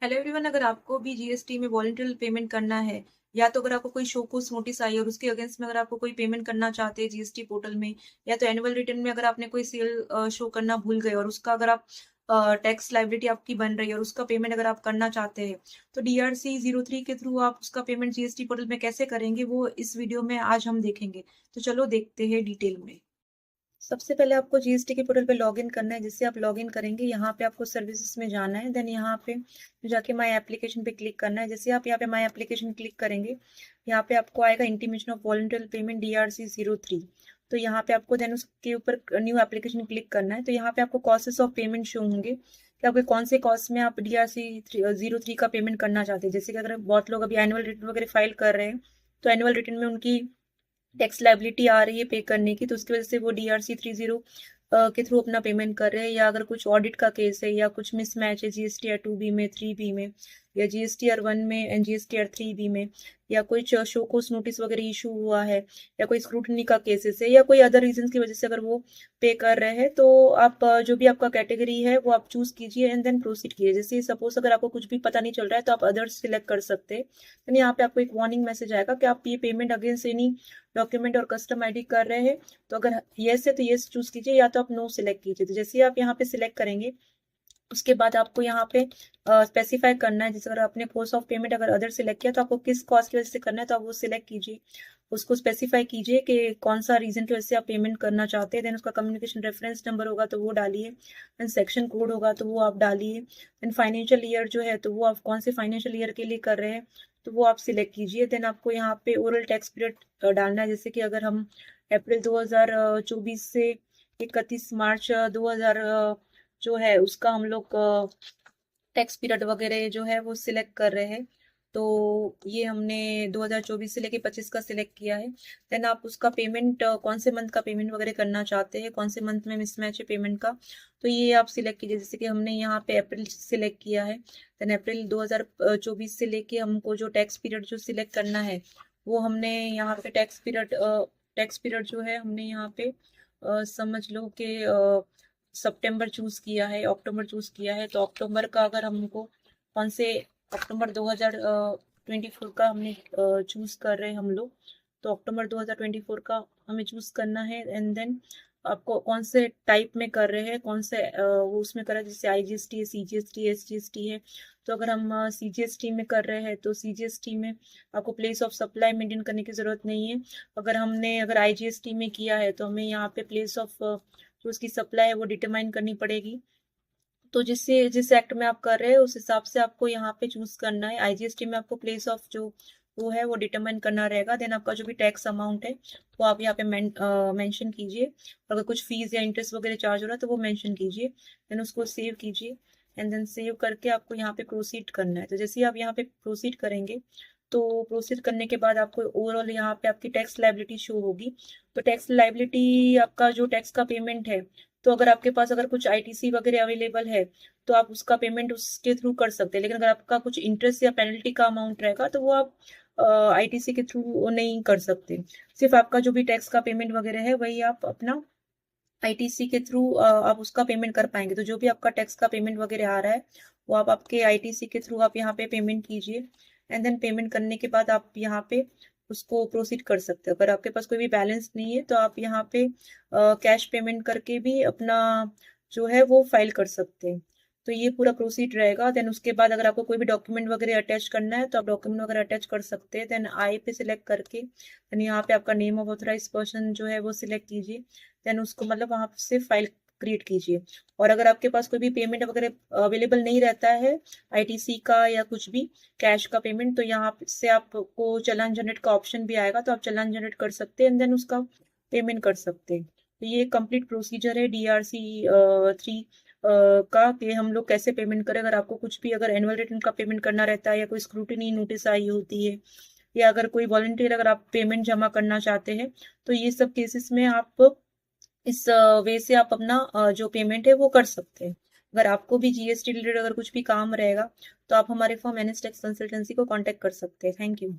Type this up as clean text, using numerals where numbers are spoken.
Hello everyone, अगर आपको भी जीएसटी में वॉलंटरी पेमेंट करना है या तो अगर आपको कोई शो कोर्स नोटिस आई और उसके अगेंस्ट में अगर आपको कोई पेमेंट करना चाहते हैं जीएसटी पोर्टल में, या तो एनुअल रिटर्न में अगर आपने कोई सेल शो करना भूल गए और उसका अगर आप टैक्स लाइबिलिटी आपकी बन रही है और उसका पेमेंट अगर आप करना चाहते हैं, तो DRC 03 के थ्रू आप उसका पेमेंट जीएसटी पोर्टल में कैसे करेंगे वो इस वीडियो में आज हम देखेंगे। तो चलो देखते हैं डिटेल में। सबसे पहले आपको जीएसटी के पोर्टल पे लॉगिन करना है। जिससे आप लॉगिन करेंगे, यहाँ पे आपको सर्विसेज में जाना है। देन यहाँ पे जाके माय एप्लीकेशन पे क्लिक करना है। जैसे आप यहाँ पे माय एप्लीकेशन क्लिक करेंगे, यहाँ पे आपको आएगा intimation of voluntary payment DRC 03। तो यहाँ पे आपको देन उसके ऊपर न्यू एप्लीकेशन क्लिक करना है। तो यहाँ पे आपको कॉसेस ऑफ पेमेंट शो होंगे कि आपके कौन से कॉस्ट में आप DRC 03 का पेमेंट करना चाहते हैं। जैसे कि अगर बहुत लोग अभी एनुअल रिटर्न वगैरह फाइल कर रहे हैं, तो एनुअल रिटर्न में उनकी टैक्स लाइबिलिटी आ रही है पे करने की, तो उसकी वजह से वो DRC 30 के थ्रू अपना पेमेंट कर रहे हैं। या अगर कुछ ऑडिट का केस है या कुछ मिसमैच है GSTR 2B में 3B में, या GSTR 1 में एंड GSTR 3B में, या कुछ शो कोर्स नोटिस वगैरह इशू हुआ है, या कोई स्क्रूटनी का केसेस है, या कोई अदर रीजन की वजह से अगर वो पे कर रहे हैं, तो आप जो भी आपका कैटेगरी है वो आप चूज कीजिए एंड देन प्रोसीड कीजिए। जैसे सपोज अगर आपको कुछ भी पता नहीं चल रहा है तो आप अदर्स सिलेक्ट कर सकते हैं। तो यहाँ पे आपको एक वार्निंग मैसेज आएगा कि आप ये पेमेंट अगेंस्ट एनी डॉक्यूमेंट और कस्टम आईडी कर रहे हैं। तो अगर येस है तो येस चूज कीजिए, या तो आप नो सिलेक्ट कीजिए। तो जैसे आप यहाँ पे सिलेक्ट करेंगे, उसके बाद आपको यहाँ पे स्पेसिफाई करना है। जैसे अगर आपने कोर्स ऑफ पेमेंट अगर अदर सिलेक्ट किया तो आपको किस कॉस्ट की वजह से करना है, तो आप वो सिलेक्ट कीजिए। उसको स्पेसिफाई कीजिए कि कौन सा रीजन की वजह से आप पेमेंट करना चाहते हैं। देन उसका कम्युनिकेशन रेफरेंस नंबर होगा तो वो डालिए। देन सेक्शन कोड होगा तो वो आप डालिए। देन फाइनेंशियल ईयर जो है तो वो आप कौन से फाइनेंशियल ईयर के लिए कर रहे हैं तो वो आप सिलेक्ट कीजिए। देन आपको यहाँ पे ओरल टैक्स पीरियड डालना है। जैसे कि अगर हम अप्रैल 2024 से 31 मार्च 2000 जो है उसका हम लोग टैक्स पीरियड वगैरह जो है वो सिलेक्ट कर रहे हैं, तो ये हमने 2024 से लेके 25 का सिलेक्ट किया है। देन आप उसका पेमेंट कौन से मंथ का पेमेंट वगैरह करना चाहते हैं, कौन से मंथ में मिसमैच है पेमेंट का, तो ये आप सिलेक्ट कीजिए। जैसे कि हमने यहाँ पे अप्रैल सिलेक्ट किया है। देन अप्रैल 2024 से लेके हमको जो टैक्स पीरियड जो सिलेक्ट करना है, वो हमने यहाँ पे टैक्स पीरियड जो है हमने यहाँ पे समझ लो कि सितंबर चूज किया है, अक्टूबर चूज किया है। तो अक्टूबर का अगर हमको कौन से अक्टूबर 2024 का हमने चूज कर रहे हैं हम लोग, तो अक्टूबर 2024 का हमें चूज करना है। एंड देन आपको कौन से टाइप में कर रहे हैं, कौन से वो उसमें कर रहे हैं, जैसे IGST है, CGST है, SGST है। तो अगर हम CGST में कर रहे हैं तो CGST में आपको प्लेस ऑफ सप्लाई मेंटेन करने की जरूरत नहीं है। अगर IGST में किया है तो हमें यहाँ पे प्लेस ऑफ जो उसकी सप्लाई है वो डिटरमाइन करनी पड़ेगी। तो जिस एक्ट में आप कर रहे हैं उस हिसाब से आपको यहाँ पे चूज करना है। IGST में आपको प्लेस ऑफ जो वो है वो डिटरमाइन करना रहेगा। देन आपका जो भी टैक्स अमाउंट है वो आप यहाँ पे मेंशन कीजिए। अगर कुछ फीस या इंटरेस्ट वगैरह चार्ज हो रहा है तो वो मेंशन कीजिए। देन उसको सेव कीजिए एंड देन सेव करके आपको यहाँ पे प्रोसीड करना है। तो जैसे ही आप यहाँ पे प्रोसीड करेंगे, तो प्रोसीड करने के बाद आपको ओवरऑल यहाँ पे आपकी टैक्स लाइबिलिटी शो होगी। तो टैक्स लाइबिलिटी आपका जो टैक्स का पेमेंट है, तो अगर आपके पास अगर कुछ ITC वगैरह अवेलेबल है तो आप उसका पेमेंट उसके थ्रू कर सकते हैं। लेकिन अगर आपका कुछ इंटरेस्ट या पेनल्टी का अमाउंट रहेगा तो वो आप ITC के थ्रू नहीं कर सकते। सिर्फ आपका जो भी टैक्स का पेमेंट वगैरह है वही आप अपना ITC के थ्रू आप उसका पेमेंट कर पाएंगे। तो जो भी आपका टैक्स का पेमेंट वगैरह आ रहा है वो आप आपके ITC के थ्रू आप यहाँ पे पेमेंट कीजिए। एंड देन पेमेंट करने के बाद आप यहाँ पे उसको प्रोसीड कर सकते हो। अगर आपके पास कोई भी बैलेंस नहीं है तो आप यहाँ पे कैश पेमेंट करके भी अपना जो है वो फाइल कर सकते हैं। तो ये पूरा प्रोसीड रहेगा। देन उसके बाद अगर आपको कोई भी डॉक्यूमेंट वगैरह अटैच करना है तो आप डॉक्यूमेंट वगैरह अटैच कर सकते हैं। देन आई पे सिलेक्ट करके देन यहाँ पे आपका नेम ऑफ ऑथराइज पर्सन जो है वो सिलेक्ट कीजिए। देन उसको मतलब वहां से फाइल क्रिएट कीजिए। और अगर आपके पास कोई भी पेमेंट वगैरह अवेलेबल नहीं रहता है ITC का या कुछ भी कैश का पेमेंट, तो यहाँ से आपको चालान जनरेट का ऑप्शन भी आएगा, तो आप चालान जनरेट कर सकते हैं एंड देन उसका पेमेंट कर सकते हैं। तो ये कंप्लीट प्रोसीजर है DRC 3 का कि हम लोग कैसे पेमेंट करें। अगर आपको कुछ भी अगर एनुअल रिटर्न का पेमेंट करना रहता है, या कोई स्क्रूटिनी नोटिस आई होती है, या अगर कोई वॉलंटियर अगर आप पेमेंट जमा करना चाहते हैं, तो ये सब केसेस में आप इस वे से आप अपना जो पेमेंट है वो कर सकते हैं। अगर आपको भी GST रिलेटेड अगर कुछ भी काम रहेगा तो आप हमारे फॉर्म NS टैक्स कंसल्टेंसी को कांटेक्ट कर सकते हैं। Thank you.